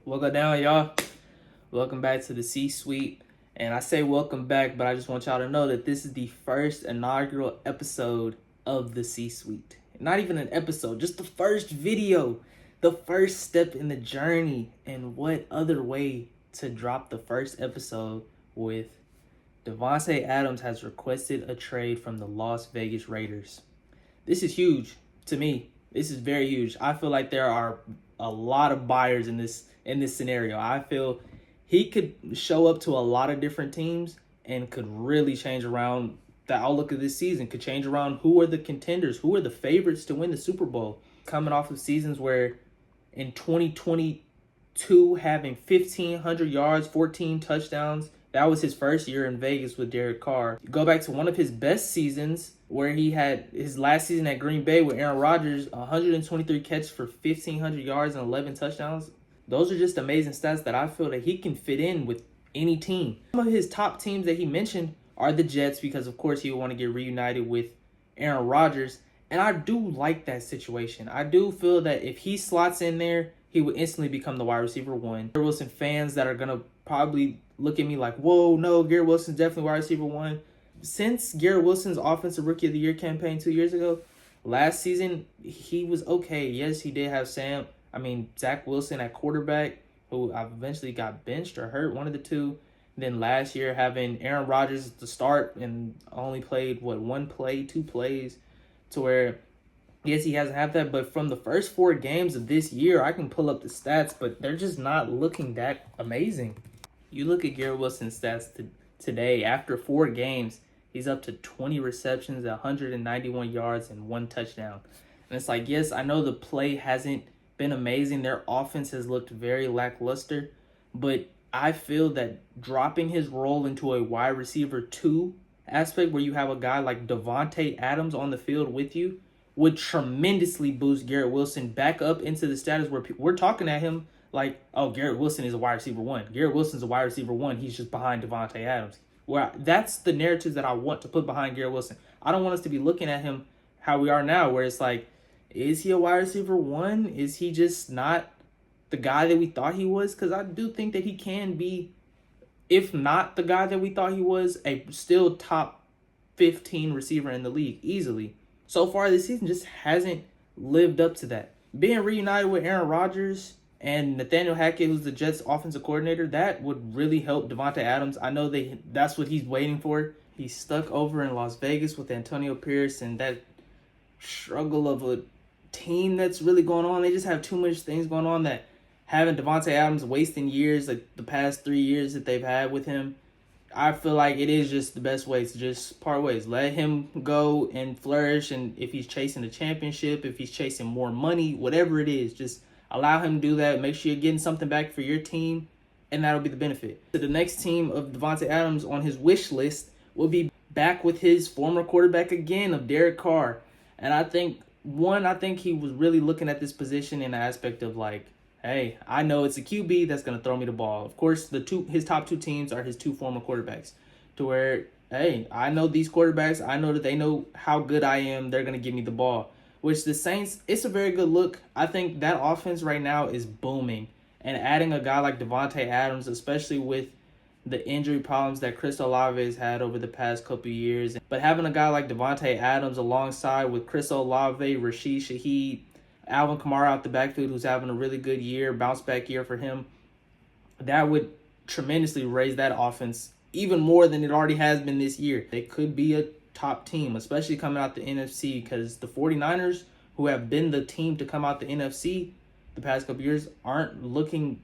What go down, y'all? Welcome back to the C-Suite. And I say welcome back, but I just want y'all to know that this is the first inaugural episode of the C-Suite. Not even an episode, just the first video, the first step in the journey. And what other way to drop the first episode with Davante Adams has requested a trade from the Las Vegas Raiders. This is huge to me. This is very huge. I feel like there are a lot of buyers in this scenario. I feel he could show up to a lot of different teams and could really change around the outlook of this season. Could change around who are the contenders, who are the favorites to win the Super Bowl. Coming off of seasons where in 2022 having 1,500 yards, 14 touchdowns. That was his first year in Vegas with Derek Carr. You go back to one of his best seasons where he had his last season at Green Bay with Aaron Rodgers, 123 catches for 1,500 yards and 11 touchdowns. Those are just amazing stats that I feel that he can fit in with any team. Some of his top teams that he mentioned are the Jets because, of course, he would want to get reunited with Aaron Rodgers. And I do like that situation. I do feel that if he slots in there, he would instantly become the wide receiver one. Garrett Wilson fans that are going to probably look at me like, whoa, no, Garrett Wilson's definitely wide receiver one. Since Garrett Wilson's Offensive Rookie of the Year campaign 2 years ago, last season, he was okay. Yes, he did have Zach Wilson at quarterback, who eventually got benched or hurt, one of the two. Then last year, having Aaron Rodgers at the start and only played, two plays, to where, yes, he hasn't had that. But from the first 4 games of this year, I can pull up the stats, but they're just not looking that amazing. You look at Garrett Wilson's stats today, after 4 games, he's up to 20 receptions, 191 yards, and 1 touchdown. And it's like, yes, I know the play hasn't been amazing. Their offense has looked very lackluster. But I feel that dropping his role into a wide receiver 2 aspect where you have a guy like Davante Adams on the field with you would tremendously boost Garrett Wilson back up into the status where we're talking at him like, oh, Garrett Wilson is a wide receiver 1. Garrett Wilson's a wide receiver 1. He's just behind Davante Adams. That's the narrative that I want to put behind Garrett Wilson. I don't want us to be looking at him how we are now, where it's like, is he a wide receiver 1? Is he just not the guy that we thought he was? Because I do think that he can be, if not the guy that we thought he was, a still top 15 receiver in the league easily. So far this season just hasn't lived up to that. Being reunited with Aaron Rodgers and Nathaniel Hackett, who's the Jets offensive coordinator, that would really help Davante Adams. I know that's what he's waiting for. He's stuck over in Las Vegas with Antonio Pierce and that struggle of a team that's really going on. They just have too much things going on that having Davante Adams wasting years, like the past 3 years that they've had with him, I feel like it is just the best way to just part ways. Let him go and flourish, and if he's chasing a championship, if he's chasing more money, whatever it is, just allow him to do that. Make sure you're getting something back for your team, and that'll be the benefit. The next team of Davante Adams on his wish list will be back with his former quarterback again of Derek Carr. And I think he was really looking at this position in the aspect of like, hey, I know it's a QB that's going to throw me the ball. Of course, his top 2 teams are his 2 former quarterbacks. To where, hey, I know these quarterbacks. I know that they know how good I am. They're going to give me the ball. Which the Saints, it's a very good look. I think that offense right now is booming. And adding a guy like Davante Adams, especially with the injury problems that Chris Olave has had over the past couple of years. But having a guy like Davante Adams alongside with Chris Olave, Rashid Shaheed, Alvin Kamara out the backfield, who's having a really good year, bounce back year for him, that would tremendously raise that offense even more than it already has been this year. They could be a top team, especially coming out the NFC, because the 49ers, who have been the team to come out the NFC the past couple years, aren't looking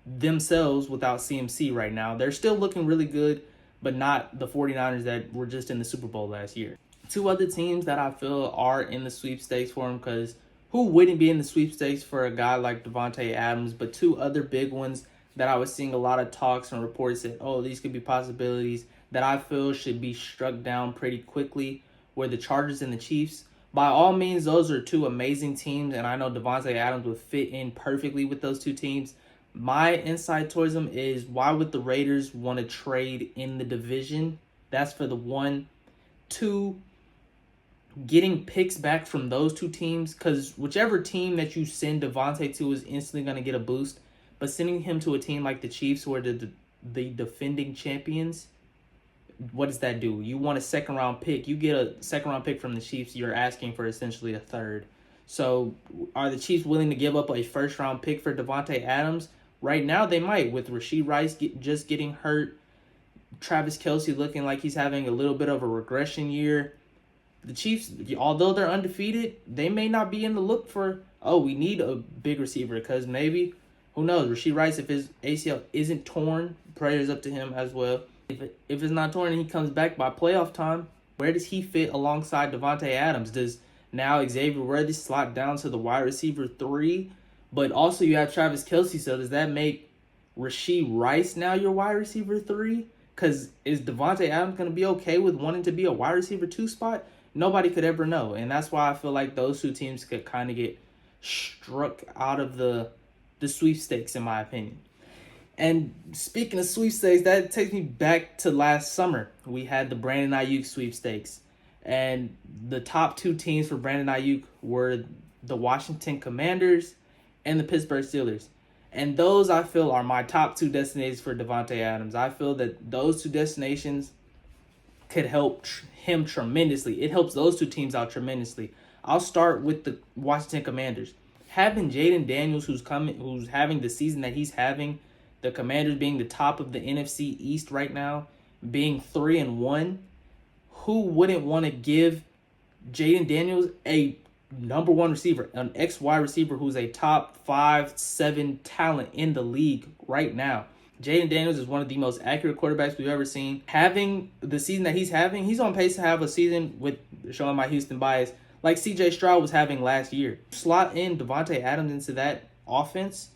themselves without CMC right now. They're still looking really good, but not the 49ers that were just in the Super Bowl last year. 2 other teams that I feel are in the sweepstakes for him, because who wouldn't be in the sweepstakes for a guy like Davante Adams? But 2 other big ones that I was seeing a lot of talks and reports that, oh, these could be possibilities that I feel should be struck down pretty quickly were the Chargers and the Chiefs. By all means, those are 2 amazing teams, and I know Davante Adams would fit in perfectly with those 2 teams. My insight towards them is, why would the Raiders want to trade in the division? That's for the 1. 2, getting picks back from those 2 teams, because whichever team that you send Davante to is instantly going to get a boost. But sending him to a team like the Chiefs, who are the defending champions, what does that do? You want a second round pick. You get a second round pick from the Chiefs. You're asking for essentially a third. So are the Chiefs willing to give up a first round pick for Davante Adams? Right now they might, with Rashee Rice just getting hurt. Travis Kelce looking like he's having a little bit of a regression year. The Chiefs, although they're undefeated, they may not be in the look for, oh, we need a big receiver, because maybe, who knows, Rashee Rice, if his ACL isn't torn, prayers up to him as well. If it's not torn and he comes back by playoff time, where does he fit alongside Davante Adams? Does now Xavier Worthy slot down to the wide receiver 3? But also you have Travis Kelce, so does that make Rashee Rice now your wide receiver 3? Because is Davante Adams going to be okay with wanting to be a wide receiver 2 spot? Nobody could ever know. And that's why I feel like those two teams could kind of get struck out of the sweepstakes, in my opinion. And speaking of sweepstakes, that takes me back to last summer. We had the Brandon Ayuk sweepstakes. And the top 2 teams for Brandon Ayuk were the Washington Commanders and the Pittsburgh Steelers. And those, I feel, are my top 2 destinations for Davante Adams. I feel that those 2 destinations could help him tremendously. It helps those 2 teams out tremendously. I'll start with the Washington Commanders. Having Jaden Daniels, who's having the season that he's having, the Commanders being the top of the NFC East right now, being 3-1, who wouldn't want to give Jaden Daniels a number 1 receiver, an ex-wide receiver who's a top 5-7 talent in the league right now? Jaden Daniels is one of the most accurate quarterbacks we've ever seen. Having the season that he's having, he's on pace to have a season, with showing my Houston bias, like C.J. Stroud was having last year. Slot in Davante Adams into that offense,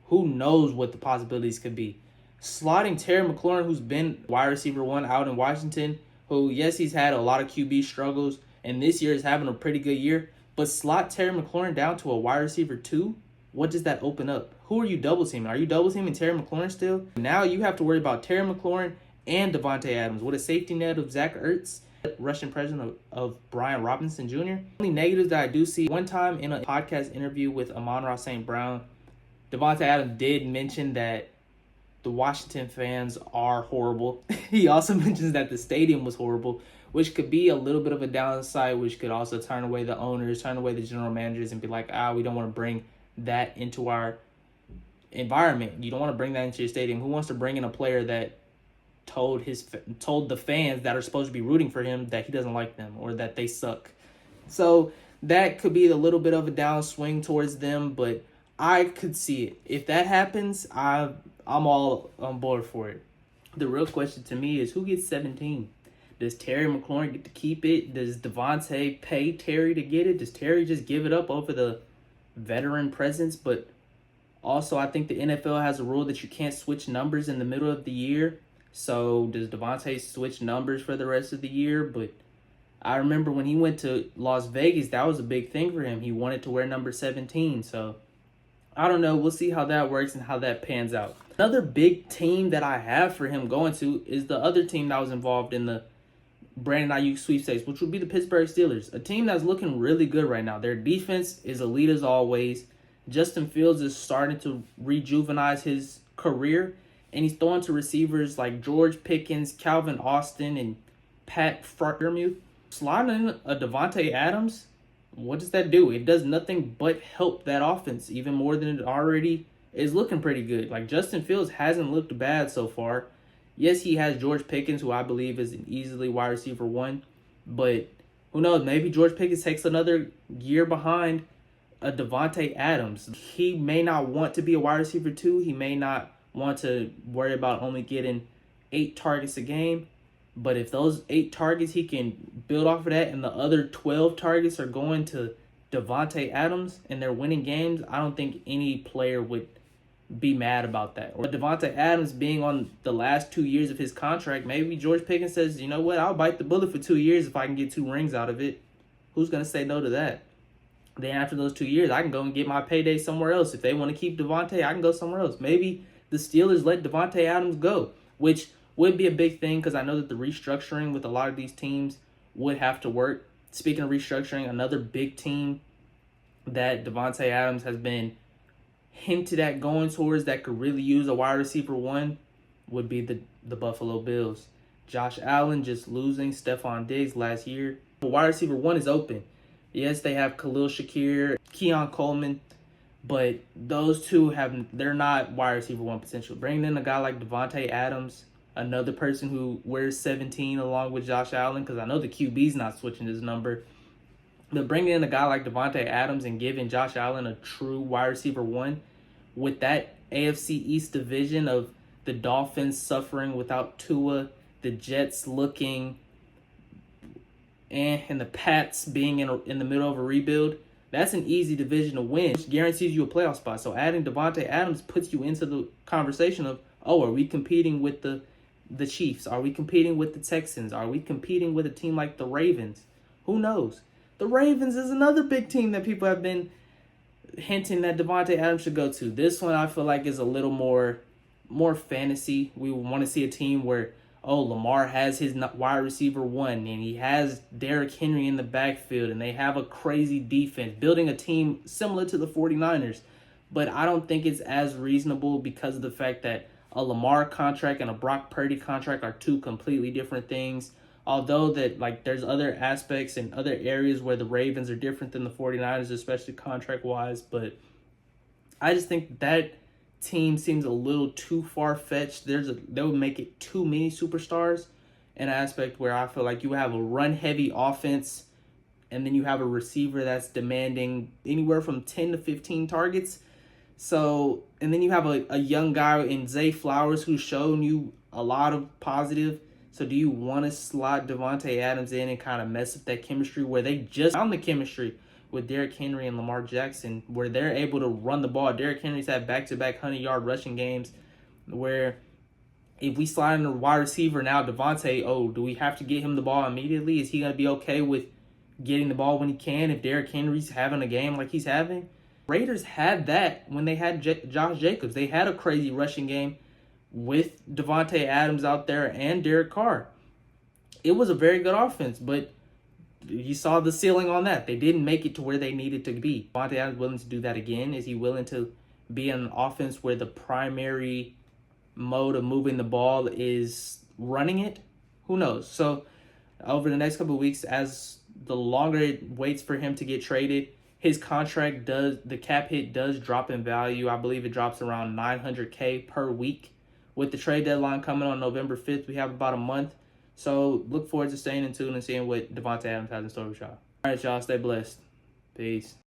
who knows what the possibilities could be. Slotting Terry McLaurin, who's been wide receiver 1 out in Washington, who, yes, he's had a lot of QB struggles, and this year is having a pretty good year, but slot Terry McLaurin down to a wide receiver 2, what does that open up? Who are you double teaming? Are you double teaming Terry McLaurin still? Now you have to worry about Terry McLaurin and Davante Adams with a safety net of Zach Ertz, rushing presence of Brian Robinson Jr. Only negatives that I do see, one time in a podcast interview with Amon-Ra St. Brown, Davante Adams did mention that the Washington fans are horrible. He also mentions that the stadium was horrible, which could be a little bit of a downside, which could also turn away the owners, turn away the general managers, and be like, we don't want to bring that into our environment. You don't want to bring that into your stadium. Who wants to bring in a player that told the fans that are supposed to be rooting for him that he doesn't like them or that they suck? So that could be a little bit of a downswing towards them, but I could see it. If that happens, I'm all on board for it. The real question to me is, who gets 17? Does Terry McLaurin get to keep it? Does Davante pay Terry to get it? Does Terry just give it up over the veteran presence? But also, I think the NFL has a rule that you can't switch numbers in the middle of the year. So does Davante switch numbers for the rest of the year? But I remember when he went to Las Vegas, that was a big thing for him. He wanted to wear number 17. So I don't know. We'll see how that works and how that pans out. Another big team that I have for him going to is the other team that was involved in the Brandon Ayuk sweepstakes, which would be the Pittsburgh Steelers, a team that's looking really good right now. Their defense is elite as always. Justin Fields is starting to rejuvenize his career, and he's throwing to receivers like George Pickens, Calvin Austin, and Pat Freiermuth. Sliding in a Davante Adams, what does that do? It does nothing but help that offense even more than it already is looking pretty good. Like, Justin Fields hasn't looked bad so far. Yes, he has George Pickens, who I believe is an easily wide receiver 1, but who knows? Maybe George Pickens takes another year behind a Davante Adams. He may not want to be a wide receiver 2. He may not want to worry about only getting 8 targets a game. But if those 8 targets, he can build off of that, and the other 12 targets are going to Davante Adams and they're winning games, I don't think any player would be mad about that. Or Davante Adams being on the last 2 years of his contract, maybe George Pickens says, you know what, I'll bite the bullet for 2 years if I can get 2 rings out of it. Who's going to say no to that? Then after those 2 years, I can go and get my payday somewhere else. If they want to keep Davante, I can go somewhere else. Maybe the Steelers let Davante Adams go, which would be a big thing because I know that the restructuring with a lot of these teams would have to work. Speaking of restructuring, another big team that Davante Adams has been hinted at going towards that could really use a wide receiver one would be the Buffalo Bills. Josh Allen just losing Stephon Diggs last year. The wide receiver one is open. Yes, they have Khalil Shakir, Keon Coleman, but those two they're not wide receiver one potential. Bringing in a guy like Davante Adams, another person who wears 17 along with Josh Allen, because I know the QB's not switching his number. But bringing in a guy like Davante Adams and giving Josh Allen a true wide receiver one with that AFC East division of the Dolphins suffering without Tua, the Jets looking, and the Pats being in the middle of a rebuild, that's an easy division to win, which guarantees you a playoff spot. So adding Davante Adams puts you into the conversation of, oh, are we competing with the Chiefs? Are we competing with the Texans? Are we competing with a team like the Ravens? Who knows? The Ravens is another big team that people have been hinting that Davante Adams should go to. This one I feel like is a little more fantasy. We want to see a team where, oh, Lamar has his wide receiver one, and he has Derrick Henry in the backfield, and they have a crazy defense, building a team similar to the 49ers. But I don't think it's as reasonable because of the fact that a Lamar contract and a Brock Purdy contract are two completely different things. Although that, like, there's other aspects and other areas where the Ravens are different than the 49ers, especially contract-wise. But I just think that team seems a little too far-fetched. They would make it too many superstars, an aspect where I feel like you have a run-heavy offense and then you have a receiver that's demanding anywhere from 10 to 15 targets. So, and then you have a young guy in Zay Flowers who's shown you a lot of positive. So do you want to slot Davante Adams in and kind of mess up that chemistry where they just found the chemistry with Derrick Henry and Lamar Jackson, where they're able to run the ball? Derrick Henry's had back-to-back 100-yard rushing games where if we slide in a wide receiver now, Davante, do we have to get him the ball immediately? Is he going to be okay with getting the ball when he can if Derrick Henry's having a game like he's having? Raiders had that when they had Josh Jacobs. They had a crazy rushing game with Davante Adams out there and Derek Carr. It was a very good offense, but you saw the ceiling on that. They didn't make it to where they needed to be. Davante Adams willing to do that again? Is he willing to be in an offense where the primary mode of moving the ball is running it? Who knows? So over the next couple of weeks, as the longer it waits for him to get traded, his contract the cap hit does drop in value. I believe it drops around $900K per week. With the trade deadline coming on November 5th, we have about a month. So look forward to staying in tune and seeing what Davante Adams has in store for y'all. All right, y'all, stay blessed. Peace.